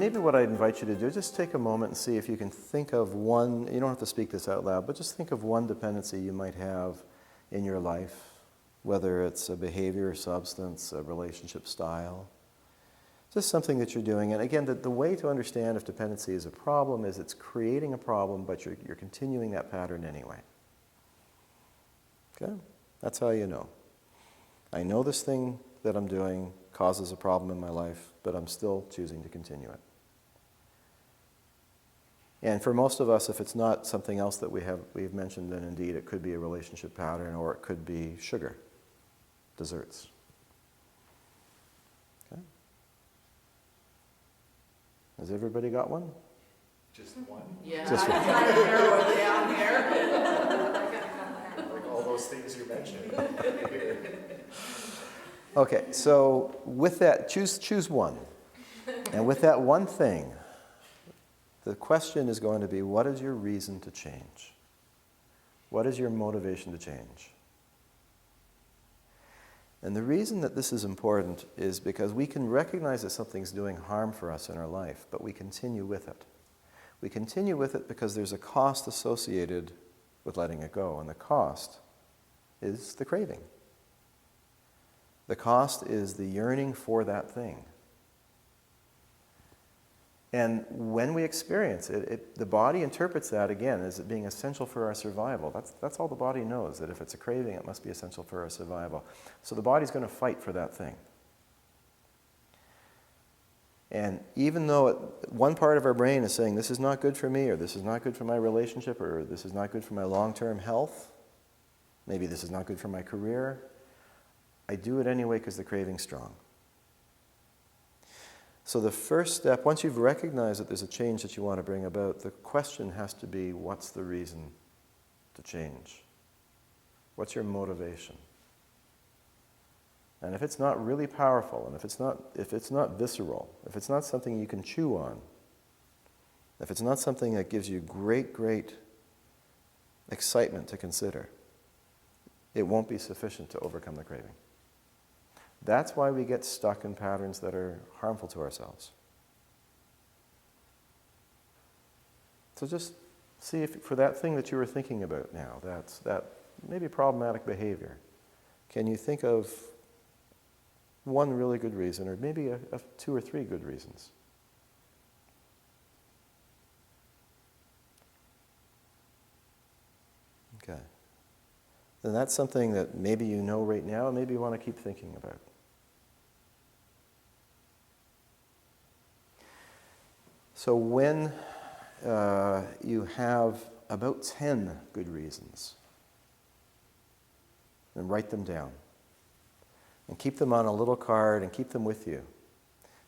maybe what I'd invite you to do, just take a moment and see if you can think of one, you don't have to speak this out loud, but just think of one dependency you might have in your life, whether it's a behavior, a substance, a relationship style, just something that you're doing. And again, the way to understand if dependency is a problem is it's creating a problem, but you're continuing that pattern anyway. Okay? That's how you know. I know this thing that I'm doing causes a problem in my life, but I'm still choosing to continue it. And for most of us, if it's not something else that we've mentioned, then indeed it could be a relationship pattern, or it could be sugar, desserts. Okay? Has everybody got one? Just one? Yeah, Just I'm trying to narrow it down here. Like all those things you mentioned. Okay, so with that, choose one. And with that one thing, the question is going to be, what is your reason to change? What is your motivation to change? And the reason that this is important is because we can recognize that something's doing harm for us in our life, but we continue with it. We continue with it because there's a cost associated with letting it go, and the cost is the craving. The cost is the yearning for that thing. And when we experience it, the body interprets that, again, as it being essential for our survival. That's all the body knows, that if it's a craving, it must be essential for our survival. So the body's going to fight for that thing. And even though one part of our brain is saying, this is not good for me, or this is not good for my relationship, or this is not good for my long-term health, maybe this is not good for my career, I do it anyway because the craving's strong. So the first step, once you've recognized that there's a change that you want to bring about, the question has to be, what's the reason to change? What's your motivation? And if it's not really powerful, and if it's not visceral, if it's not something you can chew on, if it's not something that gives you great excitement to consider, it won't be sufficient to overcome the craving. That's why we get stuck in patterns that are harmful to ourselves. So just see if for that thing that you were thinking about now, that maybe problematic behavior, can you think of one really good reason, or maybe two or three good reasons? Okay. Then that's something that maybe you know right now, and maybe you want to keep thinking about. So when you have about 10 good reasons, then write them down. And keep them on a little card and keep them with you.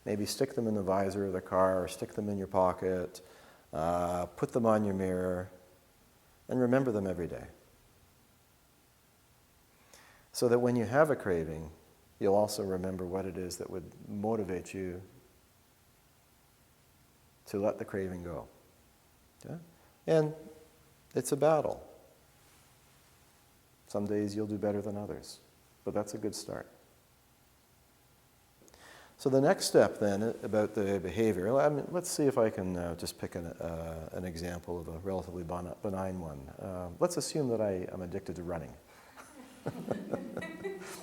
Maybe stick them in the visor of the car, or stick them in your pocket, put them on your mirror, and remember them every day. So that when you have a craving, you'll also remember what it is that would motivate you to let the craving go. Okay? And it's a battle. Some days you'll do better than others, but that's a good start. So the next step then about the behavior, let's see if I can just pick an example of a relatively benign one. Let's assume that I am addicted to running.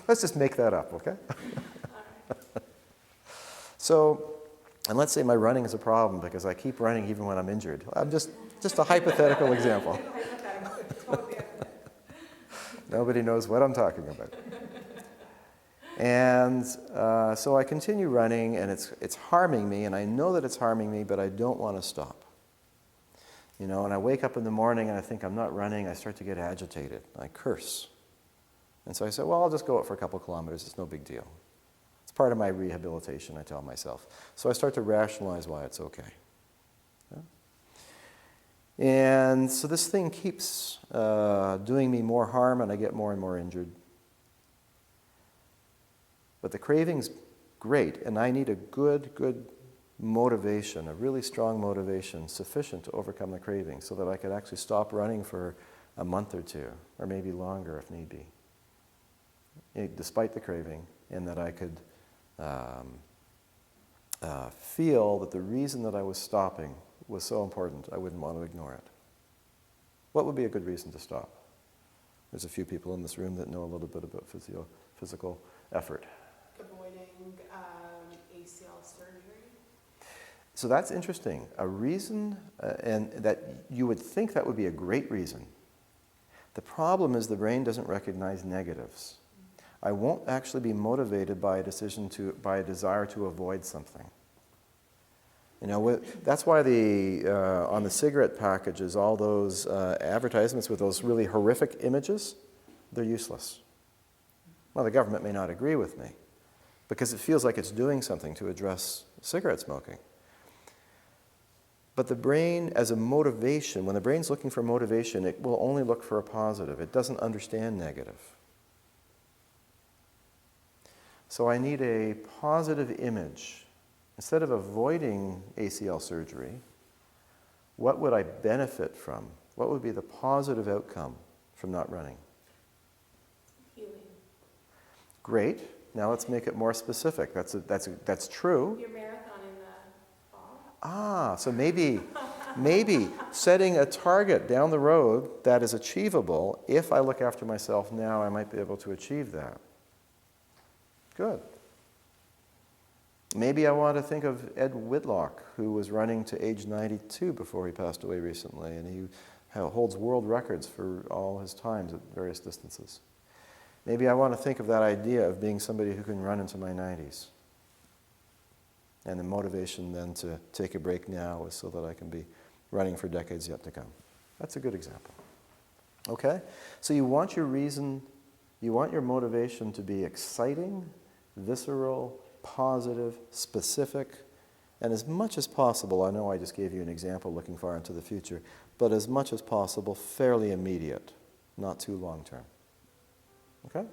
Let's just make that up, okay? So, and let's say my running is a problem because I keep running even when I'm injured. I'm just a hypothetical example. Nobody knows what I'm talking about. And so I continue running, and it's harming me, and I know that it's harming me, but I don't want to stop. You know, and I wake up in the morning and I think I'm not running, I start to get agitated. I curse. And so I say, well, I'll just go out for a couple kilometers, it's no big deal. It's part of my rehabilitation, I tell myself. So I start to rationalize why it's okay. Yeah? And so this thing keeps doing me more harm, and I get more and more injured. But the craving's great, and I need a good motivation, a really strong motivation, sufficient to overcome the craving, so that I could actually stop running for a month or two, or maybe longer if need be, despite the craving, and that I could feel that the reason that I was stopping was so important, I wouldn't want to ignore it. What would be a good reason to stop? There's a few people in this room that know a little bit about physical effort. Avoiding ACL surgery. So that's interesting. A reason, and that you would think that would be a great reason. The problem is the brain doesn't recognize negatives. I won't actually be motivated by a desire to avoid something. You know, that's why on the cigarette packages, all those advertisements with those really horrific images, they're useless. Well, the government may not agree with me, because it feels like it's doing something to address cigarette smoking. But the brain, as a motivation, when the brain's looking for motivation, it will only look for a positive. It doesn't understand negative. So I need a positive image. Instead of avoiding ACL surgery, what would I benefit from? What would be the positive outcome from not running? Healing. Great. Now let's make it more specific. That's true. Your marathon in the fall. So maybe setting a target down the road that is achievable, if I look after myself now, I might be able to achieve that. Good. Maybe I want to think of Ed Whitlock, who was running to age 92 before he passed away recently, and he holds world records for all his times at various distances. Maybe I want to think of that idea of being somebody who can run into my 90s. And the motivation then to take a break now is so that I can be running for decades yet to come. That's a good example. Okay? So you want your reason, you want your motivation to be exciting, visceral, positive, specific, and as much as possible, I know I just gave you an example looking far into the future, but as much as possible, fairly immediate, not too long term. Okay?